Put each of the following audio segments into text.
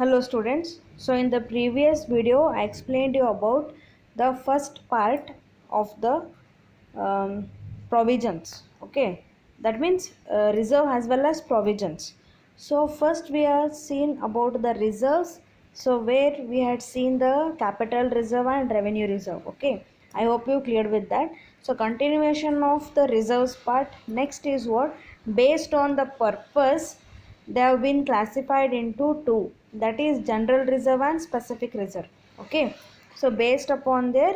Hello students. So in the previous video I explained you about the first part of the provisions. Okay, that means reserve as well as provisions. So first we have seen about the reserves. So where we had seen the capital reserve and revenue reserve. Okay, I hope you cleared with that. So continuation of the reserves part. Next is what, based on the purpose they have been classified into two, that is general reserve and specific reserve. Okay, so based upon their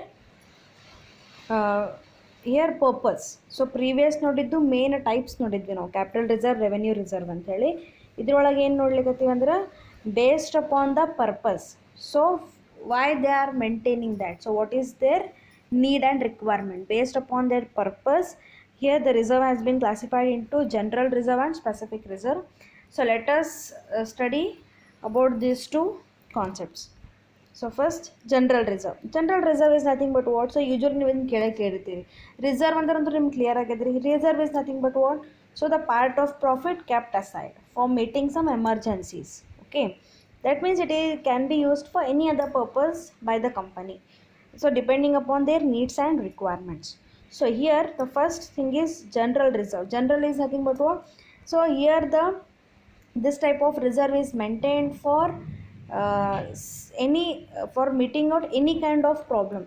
here purpose. So previous ನೋಡಿದ್ದು main types ನೋಡಿದ್ವಿ ನಾವು, capital reserve, revenue reserve ಅಂತ ಹೇಳಿ. ಇದ್ರೊಳಗೆ ಏನು ನೋಡ್ಲಿಕ್ಕತ್ತೀವಿ ಅಂದ್ರೆ based upon the purpose. So why they are maintaining that, so what is there need and requirement. Based upon their purpose, here the reserve has been classified into general reserve and specific reserve. So let us study about these two concepts. So first, general reserve. General reserve is nothing but what? So usually ನೀವು ಇದನ್ನು ಕೇಳಿರ್ತೀರಿ, reserve ಅಂದ್ರೆ ನಿಮ್ಗೆ clear ಆಗಿದ್ರಿ. Reserve is nothing but what? So the part of profit kept aside for meeting some emergencies. Okay, that means can be used for any other purpose by the company, so depending upon their needs and requirements. So here the first thing is general reserve. General is nothing but what? So here this type of reserve is maintained for for meeting out any kind of problem,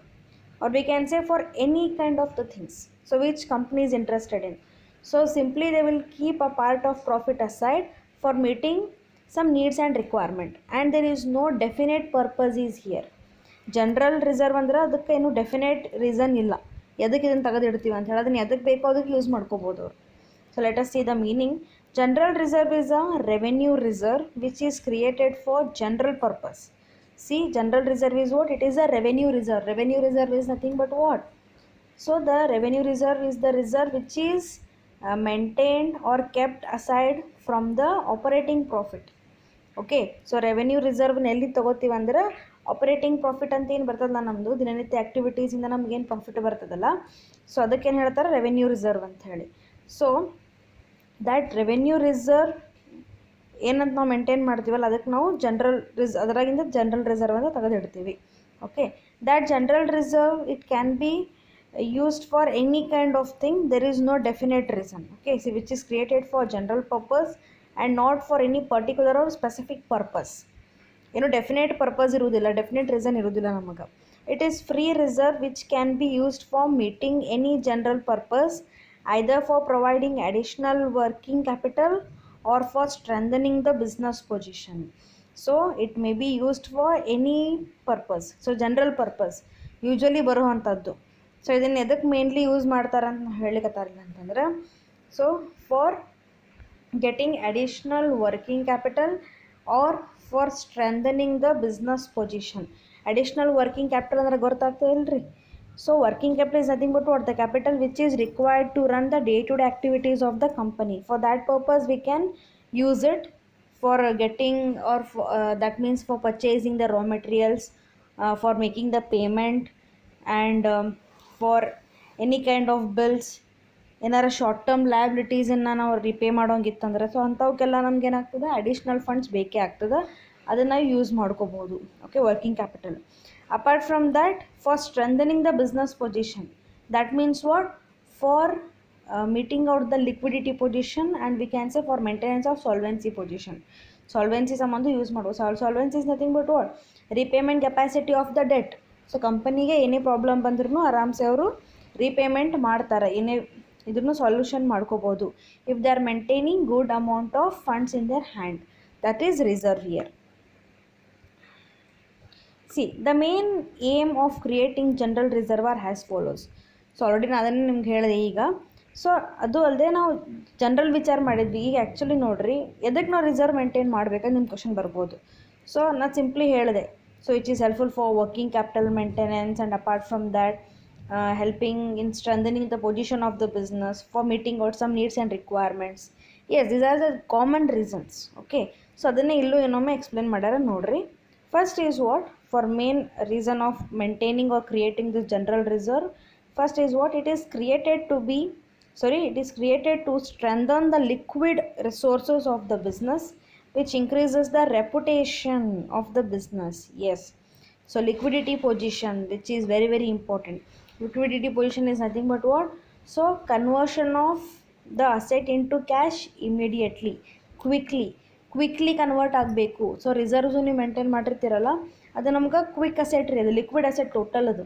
or we can say for any kind of the things so which company is interested in. So simply they will keep a part of profit aside for meeting some needs and requirement, and there is no definite purpose is here. General reserve ಅಂದ್ರೆ ಅದಕ್ಕೆ ಏನು definite reason ಇಲ್ಲ, ಎದಕ್ಕೆ ಇದನ್ನು ತೆಗೆದಿಡ್ತೀವಿ ಅಂತ ಹೇಳಿ, ಅದನ್ನು ಎದಕ್ಕೆ ಬೇಕೋ ಅದಕ್ಕೆ ಯೂಸ್ ಮಾಡ್ಕೋಬೋದು ಅವರು. So let us see the meaning. General reserve is a revenue reserve which is created for general purpose. C, general reserve is what? It is a revenue reserve. Revenue reserve is nothing but what? So the revenue reserve is the reserve which is maintained or kept aside from the operating profit. Okay, so revenue ರಿಸರ್ವ್ನ ಎಲ್ಲಿ ತೊಗೋತೀವಿ ಅಂದ್ರೆ operating profit ಅಂತ ಏನು ಬರ್ತದಲ್ಲ ನಮ್ಮದು ದಿನನಿತ್ಯ ಆ್ಯಕ್ಟಿವಿಟೀಸಿಂದ ನಮಗೇನು ಪ್ರಾಫಿಟ್ ಬರ್ತದಲ್ಲ, ಸೊ ಅದಕ್ಕೇನು ಹೇಳ್ತಾರೆ? ರೆವೆನ್ಯೂ ರಿಸರ್ವ್ ಅಂತ ಹೇಳಿ. ಸೊ ದ್ಯಾಟ್ ರೆವೆನ್ಯೂ ರಿಸರ್ವ್ ಏನಂತ ನಾವು ಮೇಂಟೈನ್ ಮಾಡ್ತೀವಲ್ಲ ಅದಕ್ಕೆ ನಾವು ಅದರಾಗಿಂದ ಜನರಲ್ ರಿಸರ್ವ್ ಅಂತ ತೆಗೆದಿಡ್ತೀವಿ. Okay, that general reserve it can be used for any kind of thing. There is no definite reason. Okay, so which is created for general purpose and not for any particular or specific purpose. ಏನು definite purpose ಇರುವುದಿಲ್ಲ, definite reason ಇರುವುದಿಲ್ಲ ನಮಗೆ. It is free reserve which can be used for meeting any general purpose, either for providing additional working capital or for strengthening the business position. So it may be used for any purpose. So general purpose usually ಬರುವಂಥದ್ದು. So ಇದನ್ನು ಎದಕ್ಕೆ mainly use ಮಾಡ್ತಾರೆ ಅಂತ ಹೇಳಿಕತ್ತಾರಿಲ್ಲ ಅಂತಂದ್ರೆ, so for getting additional working capital or for strengthening the business position. Additional working capital ಅಂದ್ರೆ ಗೊತ್ತಾಗ್ತದೆ ಇಲ್ರಿ. So working capital is nothing but what? The capital which is required to run the day to day activities of the company. For that purpose we can use it for getting or that means for purchasing the raw materials, for making the payment, and for any kind of bills. ಏನಾರ short term ಲಯಬಿಲಿಟೀಸನ್ನು ನಾವು repay ಮಾಡೋಂಗಿತ್ತಂದ್ರೆ, so ಅಂಥವಕ್ಕೆಲ್ಲ ನಮ್ಗೇನಾಗ್ತದೆ? Additional funds ಬೇಕೇ ಆಗ್ತದೆ, ಅದನ್ನು ನಾವು use ಮಾಡ್ಕೋಬೋದು. Okay, working capital. Apart from that, for strengthening the business position, that means what? For meeting out the liquidity position, and we can say for maintenance of solvency position. Solvency ಸಂಬಂಧ use ಮಾಡುವ. Solvency is nothing but what? Repayment capacity of the debt. So ಕಂಪನಿಗೆ ಏನೇ problem ಬಂದ್ರೂ ಆರಾಮ್ಸೆ ಅವರು repayment ಮಾಡ್ತಾರೆ, ಏನೇ ಇದ್ರೂ ಸೊಲ್ಯೂಷನ್ ಮಾಡ್ಕೋಬೋದು if they are maintaining good amount of funds in their hand. That is reserve here. See, the main aim of creating general reserve or has follows. So already ನಾನು ಅದನ್ನು ನಿಮ್ಗೆ ಹೇಳಿದೆ ಈಗ. ಸೊ ಅದು ಅಲ್ಲದೆ ನಾವು ಜನರಲ್ ವಿಚಾರ ಮಾಡಿದ್ವಿ. ಈಗ ಆ್ಯಕ್ಚುಲಿ ನೋಡಿರಿ, ಎದಕ್ಕೆ ನಾವು ರಿಸರ್ವ್ ಮೇಂಟೈನ್ ಮಾಡಬೇಕಂತ ನಿಮ್ಮ ಕ್ವಶನ್ ಬರ್ಬೋದು. ಸೊ ನಾನು ಸಿಂಪ್ಲಿ ಹೇಳಿದೆ, so it is helpful for working capital maintenance, and apart from that helping in strengthening the position of the business, for meeting out some needs and requirements. Yes, these are the common reasons. Okay, so ಅದನ್ನೇ ಇಲ್ಲೂ ಏನೊಮ್ಮೆ explain ಮಾಡ್ಯಾರ ನೋಡ್ರಿ. First is what? For main reason of maintaining are creating this general reserve, first is what? It is created to strengthen the liquid resources of the business which increases the reputation of the business. Yes, so liquidity position, which is very very important. Liquidity position is nothing but what? So conversion of the asset into cash immediately, quickly, quickly convert ಆಗಬೇಕು. So reserves ನೀವು maintain ಮಾಡಿರ್ತೀರಲ್ಲ, ಅದು ನಮ್ಗೆ quick asset ರೀ, ಅದು liquid asset total ಅದು.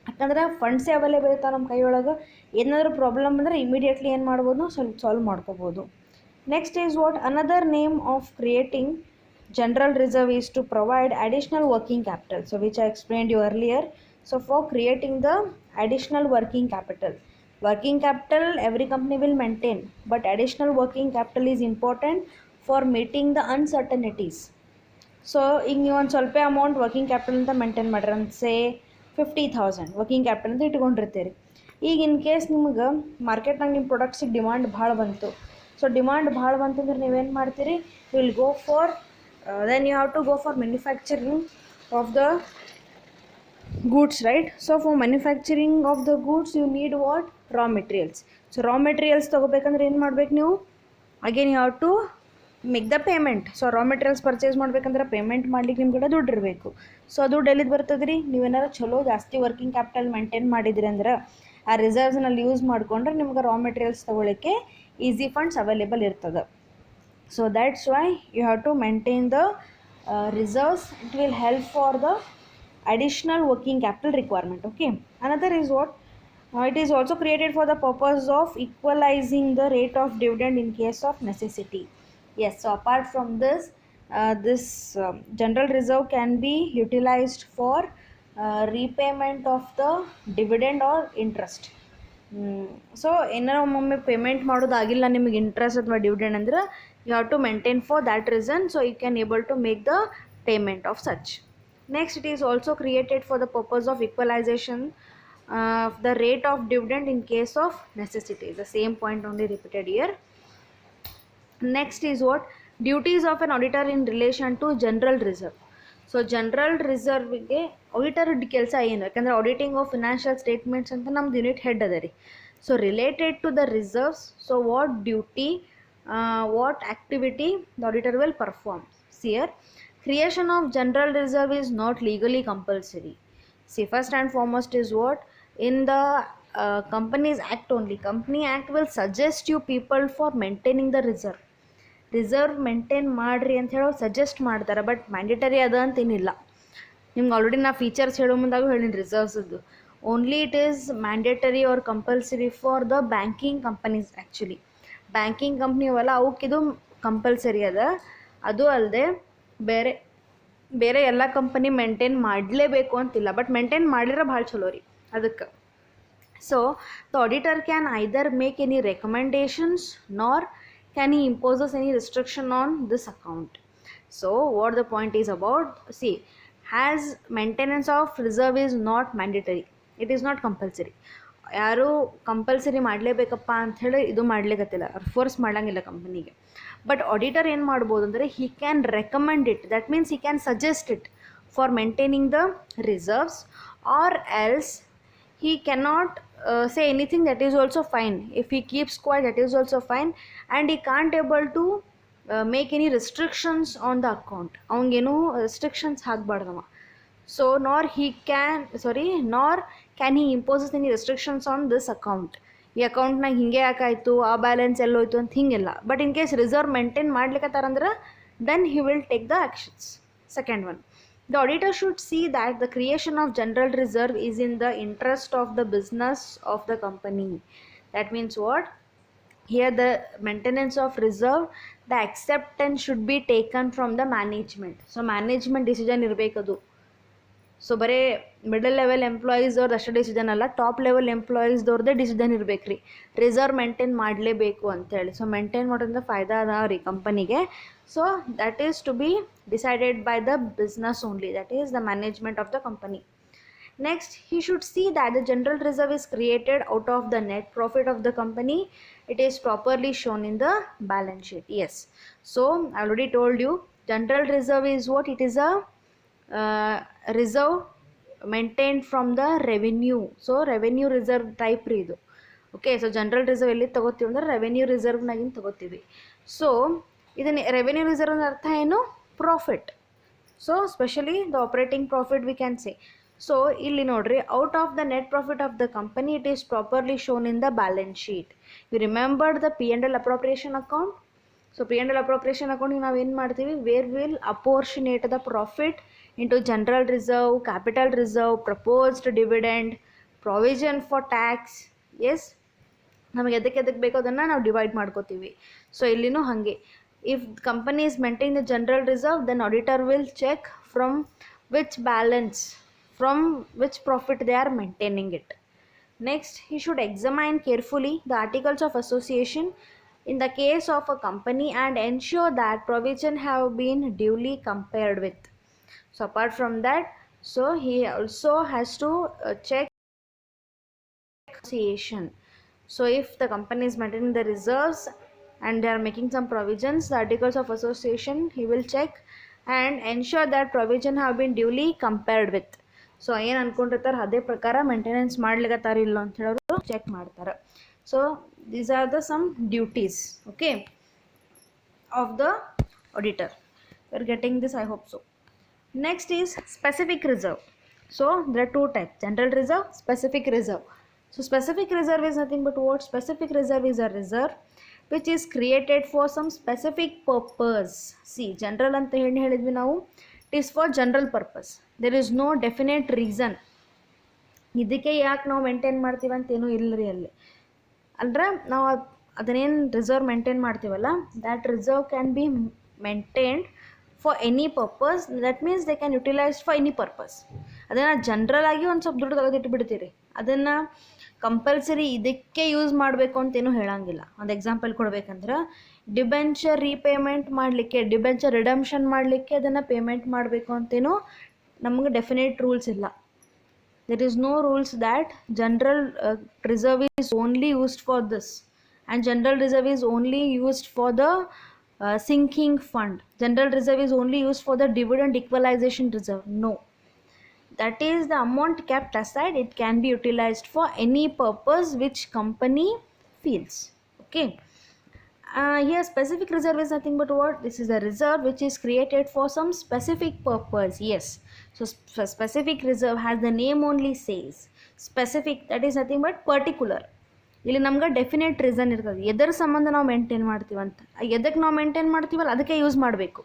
ಯಾಕಂದ್ರೆ ಫಂಡ್ಸೇ available ಇರ್ತಾವೆ ನಮ್ಮ ಕೈಯೊಳಗೆ, ಏನಾದರೂ ಪ್ರಾಬ್ಲಮ್ ಅಂದರೆ ಇಮಿಡಿಯೇಟ್ಲಿ ಏನು ಮಾಡ್ಬೋದು, ಸ್ವಲ್ಪ ಸಾಲ್ವ್ ಮಾಡ್ಕೋಬೋದು. Next is what? Another name of creating general reserve is to provide additional working capital, so which I explained you earlier. So for creating the additional working capital every company will maintain, but additional working capital is important for meeting the uncertainties. So ಈಗ ನೀವು ಒಂದು ಸ್ವಲ್ಪ amount working capital ಅಂತ maintain ಮಾಡ್ರಿ ಅಂತ, ಸೇ 50,000 working capital ಅಂತ ಇಟ್ಕೊಂಡಿರ್ತೀರಿ. ಈಗ in case ನಿಮ್ಗೆ ಮಾರ್ಕೆಟ್ನಾಗ ನಿಮ್ಮ ಪ್ರಾಡಕ್ಟ್ಸಿಗೆ ಡಿಮಾಂಡ್ ಭಾಳ ಬಂತು. ಸೊ ಡಿಮಾಂಡ್ ಭಾಳ ಬಂತಂದ್ರೆ ನೀವೇನು ಮಾಡ್ತೀರಿ? Will go for then you have to go for manufacturing of the goods, right? So for manufacturing of the goods you need what? Raw materials. So raw materials ತಗೋಬೇಕಂದ್ರೆ ಏನು ಮಾಡ್ಬೇಕು ನೀವು? Again you have to make the payment. So raw materials purchase ಮಾಡ್ಬೇಕಂದ್ರೆ payment ಮಾಡ್ಲಿಕ್ಕೆ ನಿಮ್ಮ ಕಡೆ ದುಡ್ಡು ಇರಬೇಕು. So ದುಡ್ಡು ಎಲ್ಲಿದ್ದು ಬರ್ತದೆ ರೀ? ನೀವೇನಾರು ಚಲೋ ಜಾಸ್ತಿ ವರ್ಕಿಂಗ್ ಕ್ಯಾಪಿಟಲ್ ಮೇಂಟೈನ್ ಮಾಡಿದ್ರಿ ಅಂದ್ರೆ, ಆ ರಿಸರ್ವ್ಸ್ನಲ್ಲಿ ಯೂಸ್ ಮಾಡಿಕೊಂಡ್ರೆ ನಿಮ್ಗೆ raw materials ತೊಗೊಳಿಕ್ಕೆ ಈಸಿ ಫಂಡ್ಸ್ ಅವೈಲೇಬಲ್ ಇರ್ತದೆ. So that's why you have to maintain the reserves. It will help for the additional working capital requirement. Okay, another is what? It is also created for the purpose of equalizing the rate of dividend in case of necessity. Yes, so apart from this, this general reserve can be utilized for repayment of the dividend or interest. So ಏನಾರ ಒಮ್ಮೊಮ್ಮೆ payment ಮಾಡೋದಾಗಿಲ್ಲ ನಿಮಗೆ interest ಅಥವಾ dividend ಅಂದ್ರೆ, you have to maintain for that reason, so you can able to make the payment of such. Next, it is also created for the purpose of equalization of the rate of dividend in case of necessity. The same point only repeated here. Next is what? Duties of an auditor in relation to general reserve. So general ರಿಸರ್ವ್ಗೆ auditor ಕೆಲಸ ಏನು? ಯಾಕಂದರೆ auditing of financial statements ಅಂತ ನಮ್ದು unit head ಅದ ರೀ. So related to the reserves, so what duty, what activity the auditor will perform. See here, creation of general reserve is not legally compulsory. See, first and foremost is what? In the Companies Act only, Company Act will suggest you people for maintaining the reserve maintain ಮಾಡಿರಿ ಅಂತ ಹೇಳೋ suggest ಮಾಡ್ತಾರೆ, but mandatory ಅದ ಅಂತೇನಿಲ್ಲ. ನಿಮ್ಗೆ already ನಾ features ಹೇಳೋ ಮುಂದಾಗೂ ಹೇಳೀನಿ ರಿಸರ್ವ್ಸದ್ದು. Only it is mandatory or compulsory for the banking companies. Actually banking company ಅವಲ್ಲ ಅವಕ್ಕಿದು ಕಂಪಲ್ಸರಿ ಅದ. ಅದು ಅಲ್ಲದೆ ಬೇರೆ ಬೇರೆ ಎಲ್ಲ ಕಂಪನಿ ಮೇಂಟೈನ್ ಮಾಡಲೇಬೇಕು ಅಂತಿಲ್ಲ, ಬಟ್ ಮೇಂಟೈನ್ ಮಾಡಿದ್ರೆ ಭಾಳ ಚಲೋ ರೀ ಅದಕ್ಕೆ. So the auditor can either make any recommendations ನಾರ್ can he imposes any restriction on this account. So what the point is about, see, as maintenance of reserve is not mandatory, it is not compulsory. ಯಾರು compulsory ಮಾಡಲೇಬೇಕಪ್ಪ ಅಂಥೇಳಿ ಇದು ಮಾಡಲಿಕ್ಕತ್ತಿಲ್ಲ, force ಮಾಡಂಗಿಲ್ಲ ಕಂಪನಿಗೆ. But auditor ಏನು ಮಾಡ್ಬೋದು ಅಂದರೆ, he can recommend it, that means he can suggest it for maintaining the reserves, or else he cannot say anything, that is also fine. If he keeps quiet, that is also fine. And he can't able to make any restrictions on the account. ಅವನಿಗೇನು restrictions ಹಾಕಬಾರ್ದವ. So nor can he imposes any restrictions on this account. ಈ ಅಕೌಂಟ್ನಾಗ ಹಿಂಗೆ ಯಾಕಾಯಿತು, ಆ balance ಎಲ್ಲೋಯ್ತು ಅಂತ ಹಿಂಗೆಲ್ಲ. But in case reserve maintain ಮಾಡ್ಲಿಕ್ಕತ್ತಾರಂದ್ರೆ then he will take the actions. Second one, the auditor should see that the creation of general reserve is in the interest of the business of the company. That means what? Here the maintenance of reserve, the acceptance should be taken from the management. So management decision ಇರಬೇಕದು. So ಬರೀ middle level ಎಂಪ್ಲಾಯೀಸ್ದವ್ರದ್ದು ಅಷ್ಟೇ decision ಅಲ್ಲ, top level ಎಂಪ್ಲಾಯೀಸ್ದವ್ರದ್ದೇ decision ಇರಬೇಕು ರೀ, reserve maintain ಮಾಡಲೇಬೇಕು ಅಂತೇಳಿ. So maintain ಮಾಡೋದ್ರಿಂದ ಫಾಯ್ದಾ ಅದ ರೀ ಕಂಪನಿಗೆ. So that is to be decided by the business only, that is the management of the company. Next, he should see that the general reserve is created out of the net profit of the company. It is properly shown in the balance sheet. Yes, so I already told you, general reserve is what? It is a reserve maintained from the revenue. So revenue reserve type ಇದು. Okay, so general reserve ಎಲ್ಲಿ ತಗೋತೀವಿ ಅಂದ್ರೆ revenue ರಿಸರ್ವ್ನಾಗಿನ ತಗೋತೀವಿ. So ಇದನ್ನು revenue reserve ಅರ್ಥ ಏನು? Profit. So specially the operating profit we can say. So ಇಲ್ಲಿ ನೋಡ್ರಿ, out of the net profit of the company it is properly shown in the balance sheet. You remembered the P&L appropriation account. So P&L appropriation ಅಕೌಂಟಿಗೆ ನಾವು ಏನು ಮಾಡ್ತೀವಿ? Where will apportionate the profit into general reserve, capital reserve, proposed dividend, provision for tax. Yes, ನಮಗೆ ಎದಕ್ಕೆ ಬೇಕೋ ಅದನ್ನು ನಾವು divide ಮಾಡ್ಕೋತೀವಿ. ಸೊ ಇಲ್ಲಿನೂ ಹಾಗೆ, if the company is maintaining the general reserve, then auditor will check from which balance, from which profit they are maintaining it. Next, he should examine carefully the articles of association in the case of a company and ensure that provision have been duly compared with. So apart from that, so he also has to check association. So if the company is maintaining the reserves and they are making some provisions, the articles of association he will check and ensure that provision have been duly compared with. So ಏನು ಅಂದ್ಕೊಂಡಿರ್ತಾರೆ ಅದೇ ಪ್ರಕಾರ maintenance ಮಾಡ್ಲಿಕ್ಕತ್ತಾರ ಇಲ್ಲ ಅಂತ ಹೇಳೋರು check ಮಾಡ್ತಾರೆ. So these are the some duties, okay, of the auditor. You are getting this, I hope so. Next is specific reserve. So there are two types, general reserve, specific reserve. So specific reserve is nothing but what? Specific reserve is a reserve which is created for some specific purpose. See, general ಅಂತ ಹೇಳಿದ್ವಿ ನಾವು, it is for general purpose. There is no definite reason. ಇದಕ್ಕೆ ಯಾಕೆ ನಾವು maintain ಮಾಡ್ತೀವಿ ಅಂತೇನೂ ಇಲ್ಲರಿ ಅಲ್ಲಿ. ಅಂದ್ರೆ ನಾವು ಅದನ್ನೇನು ರಿಸರ್ವ್ ಮೇಂಟೈನ್ ಮಾಡ್ತೀವಲ್ಲ, that reserve can be maintained for any purpose. That means they can utilise for any purpose. ಅದನ್ನು ಜನರಲ್ ಆಗಿ ಒಂದು ಸ್ವಲ್ಪ ದುಡ್ಡು ತೆಗೆದಿಟ್ಬಿಡ್ತೀರಿ, ಅದನ್ನು ಕಂಪಲ್ಸರಿ ಇದಕ್ಕೆ ಯೂಸ್ ಮಾಡಬೇಕು ಅಂತೇನು ಹೇಳಂಗಿಲ್ಲ. ಒಂದು ಎಕ್ಸಾಂಪಲ್ ಕೊಡ್ಬೇಕಂದ್ರೆ, ಡಿಬೆಂಚರ್ ರೀಪೇಮೆಂಟ್ ಮಾಡಲಿಕ್ಕೆ, ಡಿಬೆಂಚರ್ ರಿಡಮ್ಷನ್ ಮಾಡಲಿಕ್ಕೆ ಅದನ್ನು ಪೇಮೆಂಟ್ ಮಾಡಬೇಕು ಅಂತೇನು ನಮಗೆ ಡೆಫಿನೇಟ್ ರೂಲ್ಸ್ ಇಲ್ಲ. There is no rules that general reserve is only used for this and general reserve is only used for the sinking fund. General reserve is only used for the dividend equalization reserve. No. That is the amount kept aside. It can be utilized for any purpose which company feels. Okay. Here specific reserve is nothing but what? This is a reserve which is created for some specific purpose. Yes. So specific reserve, as the name only says, specific, that is nothing but particular. ಇಲ್ಲಿ ನಮ್ಗೆ definite reason ಇರ್ತದೆ, ಎದರ ಸಂಬಂಧ ನಾವು maintain ಮಾಡ್ತೀವಂತ. ಎದಕ್ಕೆ ನಾವು maintain ಮಾಡ್ತೀವಲ್ಲ ಅದಕ್ಕೆ ಯೂಸ್ ಮಾಡಬೇಕು.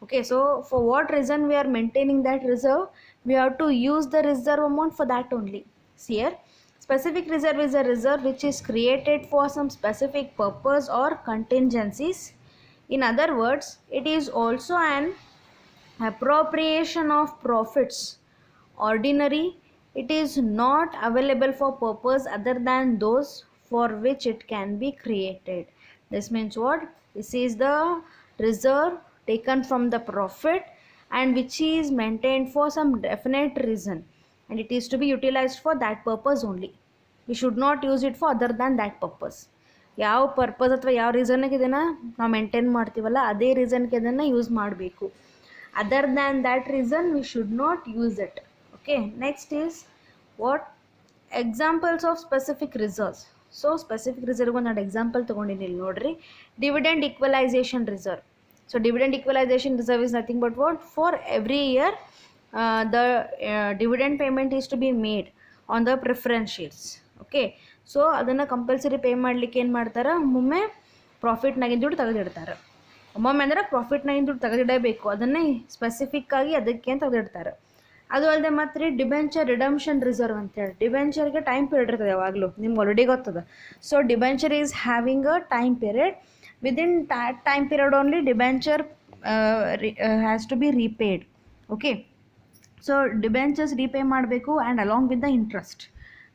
Okay, so for what reason we are maintaining that reserve, we have to use the reserve amount for that only. Here specific reserve is a reserve which is created for some specific purpose or contingencies. In other words, it is also an appropriation of profits. Ordinary, it is not available for purpose other than those for which it can be created. This means what? This is the reserve taken from the profit and which is maintained for some definite reason, and it is to be utilized for that purpose only. We should not use it for other than that purpose. ಯಾವ purpose ಅಥವಾ ಯಾವ ರೀಸನ್ಗೆ ಇದನ್ನು ನಾವು maintain ಮಾಡ್ತೀವಲ್ಲ ಅದೇ ರೀಸನ್ಗೆ ಇದನ್ನು use ಮಾಡಬೇಕು. Other than that reason we should not use it. Okay, next is what? Examples of specific reserves. So specific reserve ಒಂದು ಎಕ್ಸಾಂಪಲ್ ತೊಗೊಂಡಿನಿ ಇಲ್ಲಿ ನೋಡ್ರಿ. Dividend equalisation reserve. So dividend equalisation reserve is nothing but what? For every year the dividend payment is to be made on the preference shares. Okay, so ಅದನ್ನು compulsory pay ಮಾಡಲಿಕ್ಕೆ ಏನು ಮಾಡ್ತಾರೆ, ಒಮ್ಮೊಮ್ಮೆ ಪ್ರಾಫಿಟ್ನಾಗಿನ ದುಡ್ಡು ತೆಗೆದಿಡ್ತಾರೆ. ಒಮ್ಮೊಮ್ಮೆ ಅಂದರೆ ಪ್ರಾಫಿಟ್ನಾಗಿನ ದುಡ್ಡು ತೆಗೆದಿಡಬೇಕು, ಅದನ್ನೇ ಸ್ಪೆಸಿಫಿಕ್ಕಾಗಿ ಅದಕ್ಕೆ ಅಂತ ತೆಗೆದಿಡ್ತಾರೆ. ಅದು ಅಲ್ಲದೆ ಮತ್ತು ಡಿಬೆಂಚರ್ ರಿಡಮ್ಷನ್ ರಿಸರ್ವ್ ಅಂತೇಳಿ, ಡಿಬೆಂಚರ್ಗೆ ಟೈಮ್ ಪೀರಿಯಡ್ ಇರ್ತದೆ ಯಾವಾಗಲೂ, ನಿಮ್ಗೆ ಆಲ್ರೆಡಿ ಗೊತ್ತದ. So debenture is having a time period. Within time period only debenture has to be repaid. Okay, so debentures repay ಮಾಡಬೇಕು and along with the interest.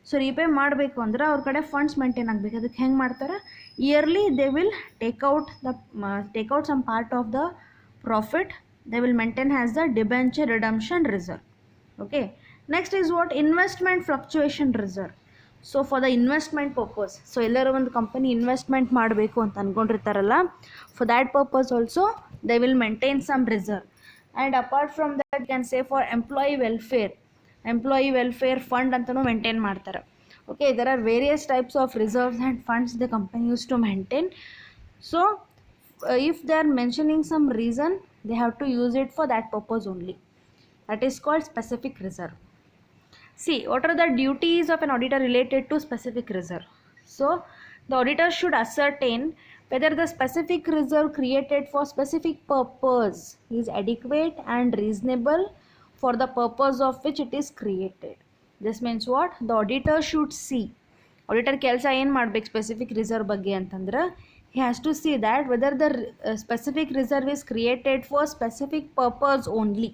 So repay ಮಾಡಬೇಕು ಅಂದ್ರೆ ಅವ್ರ ಕಡೆ ಫಂಡ್ಸ್ ಮೇಂಟೈನ್ ಆಗಬೇಕು. ಅದಕ್ಕೆ ಹೆಂಗೆ ಮಾಡ್ತಾರೆ? Yearly they will take out some part of the profit, they will maintain has the debenture redemption reserve. Okay, next is what? Investment fluctuation reserve. So for the investment purpose, so ಎಲ್ಲರೂ ಒಂದು company investment ಮಾಡಬೇಕು ಅಂತ ಅಂದ್ಕೊಂಡಿರ್ತಾರಲ್ಲ, for that purpose also they will maintain some reserve. And apart from that, you can say for employee welfare fund ಅಂತಲೂ maintain ಮಾಡ್ತಾರೆ. Okay, there are various types of reserves and funds the company used to maintain. So if they are mentioning some reason, they have to use it for that purpose only. That is called specific reserve. See, what are the duties of an auditor related to specific reserve? So, the auditor should ascertain whether the specific reserve created for specific purpose is adequate and reasonable for the purpose of which it is created. This means what? The auditor should see. Auditor ಕೆಲಸ ಏನು ಮಾಡಬೇಕು specific reserve ಬಗ್ಗೆ ಅಂತಂದ್ರೆ he has to see that whether the specific reserve is created for specific purpose only.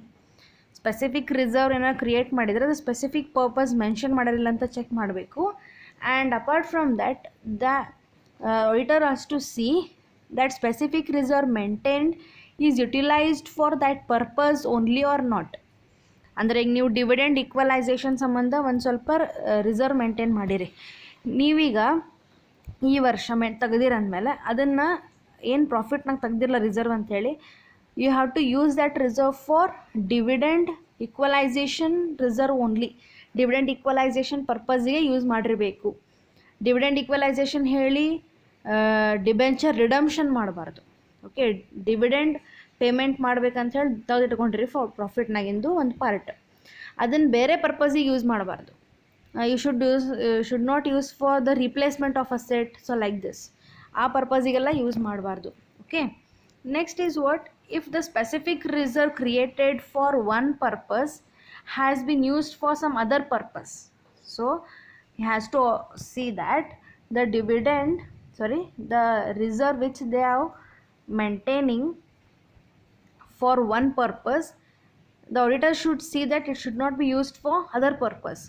Specific reserve ಏನಾರು create ಮಾಡಿದರೆ ಅದು specific purpose mention ಮಾಡಿರಲಿಲ್ಲ ಅಂತ ಚೆಕ್ ಮಾಡಬೇಕು. And apart from that the auditor has to see that specific reserve maintained is utilized for that purpose only or not. ಅಂದರೆ ಈಗ ನೀವು dividend equalisation ಸಂಬಂಧ ಒಂದು ಸ್ವಲ್ಪ ರಿಸರ್ವ್ ಮೇಂಟೈನ್ ಮಾಡಿರಿ. ನೀವೀಗ ಈ ವರ್ಷ ತೆಗೆದಿರಂದಮೇಲೆ ಅದನ್ನು ಏನು ಪ್ರಾಫಿಟ್ನಾಗ ತೆಗ್ದಿರಲ್ಲ ರಿಸರ್ವ್ ಅಂಥೇಳಿ, you have to use that reserve for dividend equalization reserve only. Dividend equalization ಪರ್ಪಸ್ಗೆ ಯೂಸ್ ಮಾಡಿರಬೇಕು. ಡಿವಿಡೆಂಡ್ ಈಕ್ವಲೈಸೇಷನ್ ಹೇಳಿ ಡಿಬೆಂಚರ್ ರಿಡಮ್ಷನ್ ಮಾಡಬಾರ್ದು. ಓಕೆ, ಡಿವಿಡೆಂಡ್ ಪೇಮೆಂಟ್ ಮಾಡ್ಬೇಕಂತ ಹೇಳಿ ತೆಗೆದಿಟ್ಕೊಂಡಿರಿ ಫಾರ್ ಪ್ರಾಫಿಟ್ನಾಗಿಂದು ಒಂದು ಪಾರ್ಟ್, ಅದನ್ನು ಬೇರೆ ಪರ್ಪಸಿಗೆ ಯೂಸ್ ಮಾಡಬಾರ್ದು. You should not use for the replacement of asset, so like this ಆ ಪರ್ಪಸಿಗೆಲ್ಲ ಯೂಸ್ ಮಾಡಬಾರ್ದು. Okay, next is what? If the specific reserve created for one purpose has been used for some other purpose, so he has to see that the reserve which they are maintaining for one purpose, the auditor should see that it should not be used for other purpose.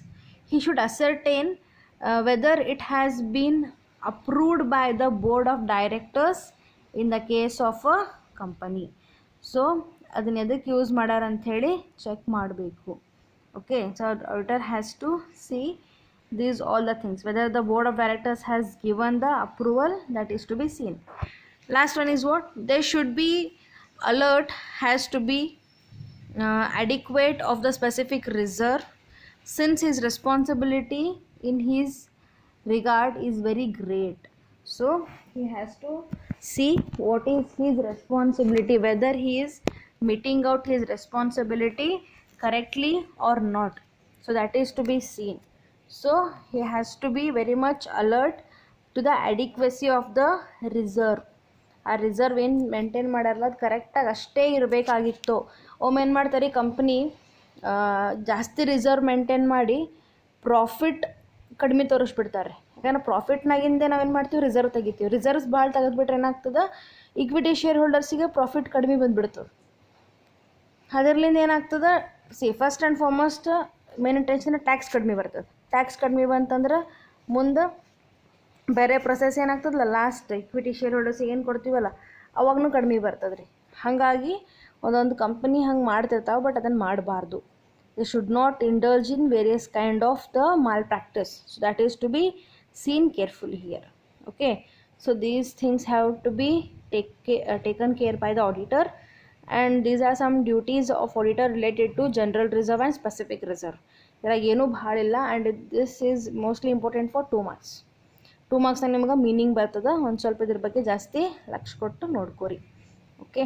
He should ascertain whether it has been approved by the board of directors in the case of a company. So ಅದನ್ನ ಎದಕ್ಕೆ use ಮಾಡ್ಯಾರ ಅಂಥೇಳಿ check ಮಾಡಬೇಕು. Okay, so auditor has to see these all the things, whether the board of directors has given the approval, that is to be seen. Last one is what? They should be alert, has to be adequate of the specific reserve, since his responsibility in his regard is very great. So he has to see what is his responsibility, whether he is meting out his responsibility correctly or not. So that is to be seen. So he has to be very much alert to the adequacy of the reserve. ಆ reserve ಏನು maintain ಮಾಡಾರಲ್ಲ ಅದು ಕರೆಕ್ಟಾಗಿ ಅಷ್ಟೇ ಇರಬೇಕಾಗಿತ್ತು. ಒಮ್ಮೆ ಏನು ಮಾಡ್ತಾರೆ, company ಜಾಸ್ತಿ ರಿಸರ್ವ್ ಮೇಂಟೈನ್ ಮಾಡಿ ಪ್ರಾಫಿಟ್ ಕಡಿಮೆ ತೋರಿಸ್ಬಿಡ್ತಾರೆ. ಯಾಕಂದ್ರೆ ಪ್ರಾಫಿಟ್ನಾಗಿಂದೇ ನಾವೇನು ಮಾಡ್ತೀವಿ, ರಿಸರ್ವ್ ತೆಗಿತೀವಿ. ರಿಸರ್ವ್ಸ್ ಭಾಳ ತೆಗೆದ್ಬಿಟ್ರೆ ಏನಾಗ್ತದೆ, ಈಕ್ವಿಟಿ ಶೇರ್ ಹೋಲ್ಡರ್ಸಿಗೆ ಪ್ರಾಫಿಟ್ ಕಡಿಮೆ ಬಂದುಬಿಡ್ತದೆ. ಅದರ್ಲಿಂದ ಏನಾಗ್ತದೆ, first and foremost main intention tax ಕಡಿಮೆ ಬರ್ತದೆ. ಟ್ಯಾಕ್ಸ್ ಕಡಿಮೆ ಬಂತಂದ್ರೆ ಮುಂದೆ ಬೇರೆ ಪ್ರೊಸೆಸ್ ಏನಾಗ್ತದಲ್ಲ, ಲಾಸ್ಟ್ ಈಕ್ವಿಟಿ ಶೇರ್ ಹೋಲ್ಡರ್ಸಿಗೆ ಏನು ಕೊಡ್ತೀವಲ್ಲ ಅವಾಗೂ ಕಡಿಮೆ ಬರ್ತದೆ ರೀ. ಹಾಗಾಗಿ ಒಂದೊಂದು ಕಂಪನಿ ಹಂಗೆ ಮಾಡ್ತಿರ್ತಾವೆ, ಬಟ್ ಅದನ್ನು ಮಾಡಬಾರ್ದು. They should not indulge in various kind of the malpractice. So that is to be seen carefully here. Okay, so these things have to be taken care by the auditor, and these are some duties of auditor related to general reserve and specific reserve. ಇದ್ರಾಗ ಏನೂ ಭಾಳ ಇಲ್ಲ, and this is mostly important for 2 marks. 2 marks ನಿಮ್ಗೆ meaning ಬರ್ತದೆ. ಒಂದು ಸ್ವಲ್ಪ ಇದ್ರ ಬಗ್ಗೆ ಜಾಸ್ತಿ ಲಕ್ಷ ಕೊಟ್ಟು ನೋಡ್ಕೋರಿ. ಓಕೆ.